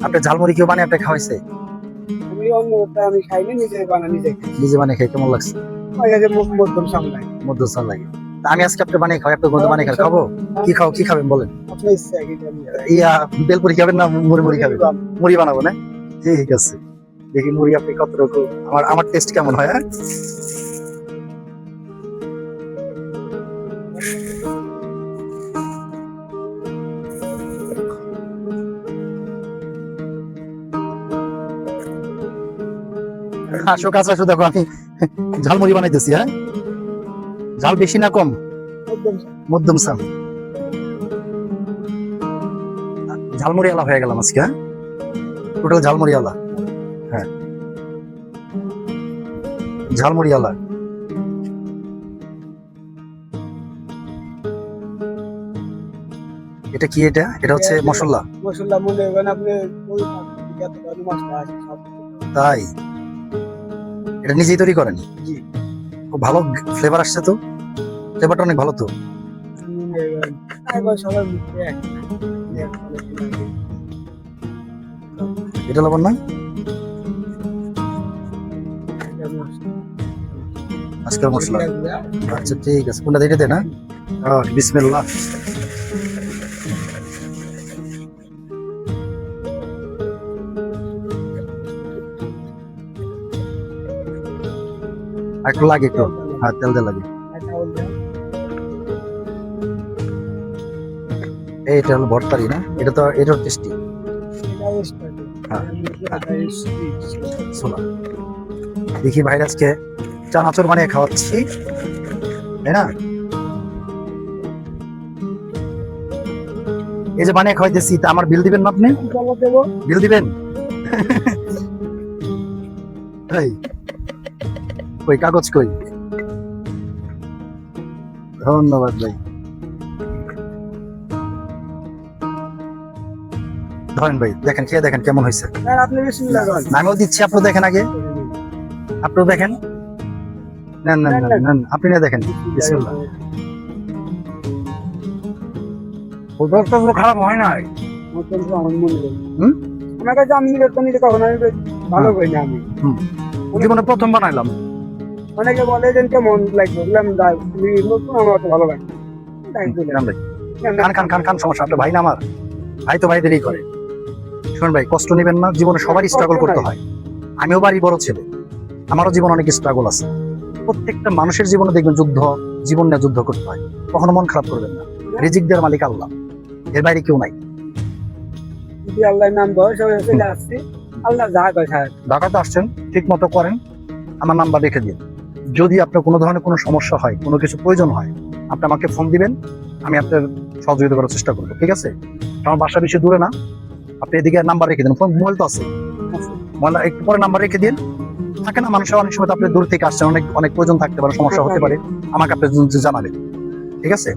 আপনি ঝালমুড়ি কেউ বানিয়ে আপনি খাওয়াইছে? আমি খাইনি, নিজে বানিয়ে খাই। নিজে বানিয়ে খেয়ে কেমন লাগছে? মধ্যম সামলাই। মধ্যম স্বাদ লাগে। তা আমি আজকে আপনি বানিয়ে খাওয়াই, আপনি বন্ধু বানিয়ে খাবো। কি খাবেন বলেন? আপনার ইচ্ছা কি জানি। ইয়া বেলপুরি খাবেন না মুড়ি খাবেন? মুড়ি বানাবো না? ঠিক আছে, দেখি মুড়ি আপনি কতটুকু, আমার টেস্ট কেমন হয়। হ্যাঁ, আসো দেখো আমি ঝালমুড়ি বানাইতেছি। হ্যাঁ, ঝাল বেশি না কম? মধ্যম সাম। ঝালমুড়ি আলা হয়ে গেলাম আজকে। হ্যাঁ, টোটাল ঝালমুড়ি আলা। হ্যাঁ, ঝালমুড়ি আলা। এটা কি? এটা হচ্ছে মশলা। মশলা মনে করেন আপনি ওই যত ভালো মশলা আছে সব। তাই এটা নিজেই তৈরি করেন? জি। খুব ভালো ফ্লেভার আসছে তো, ফ্লেভারটা অনেক ভালো তো। সবার মুখে এক। এটা লবণ না? আজকের মশলা। আচ্ছা ঠিক আছে, কোনটা এটা দে না? বিসমিল্লাহ। একটু লাগে একটু, হ্যাঁ তেল দিয়ে লাগে। এইটা হলো ভর্তারি না? এটার টেস্টি। দেখি ভাই আজকে চানাচুর বানিয়ে খাওয়াচ্ছি, তাই না? এই যে বানিয়ে খাওয়াইতেছি, তা আমার বিল দিবেন না আপনি? বিল দিবেন? ওই কাগজ কই? ধন্যবাদ ভাই। ধরেন ভাই, দেখেন খেয়ে দেখেন কেমন হয়েছে। আমিও দিচ্ছি, আপনি দেখেন আগে, আপনি দেখেন। নেন আপনি না দেখেন। বিসমিল্লাহ। খারাপ হয় না। আমার কাছে আমি কখনো ভালো করি না। আমি জীবনে প্রথম বানাইলাম। অনেকে বলে যে কেমন লাগবে, বললাম নতুন, আমার তো ভালো লাগে। খান সমস্যা, আপনার ভাই না আমার ভাই, তো ভাইদেরই করে। শুনুন ভাই, কষ্ট নেবেন না, জীবনে সবারই স্ট্রাগল করতে হয়। আমিও বাড়ি বড় ছেলে, আমারও জীবন অনেক স্ট্রাগল আছে। প্রত্যেকটা মানুষের জীবনে দেখবেন জীবন নিয়ে যুদ্ধ করতে হয়। কখনো মন খারাপ করবেন না, রিজিক দেওয়ার মালিক আল্লাহ, এর বাইরে কেউ নাই। আল্লাহর নাম চলে আসছে, আল্লাহ যা করে। ঢাকাতে আসছেন, ঠিক মতো করেন, আমার নাম্বার রেখে দিন। যদি আপনার কোনো ধরনের কোনো সমস্যা হয়, কোনো কিছু প্রয়োজন হয়, আপনি আমাকে ফোন দিবেন, আমি আপনার সহযোগিতা করার চেষ্টা করবো। ঠিক আছে? আমার বাসা বেশি দূরে না, আপনি এদিকে নাম্বার রেখে দিন। মোবাইল তো আছে, একটু পরে নাম্বার রেখে দিন। থাকে না মানুষের অনেক সময়, আপনি দূর থেকে আসছেন, অনেক প্রয়োজন থাকতে পারে, সমস্যা হতে পারে, আমাকে আপনি জানাবেন। ঠিক আছে?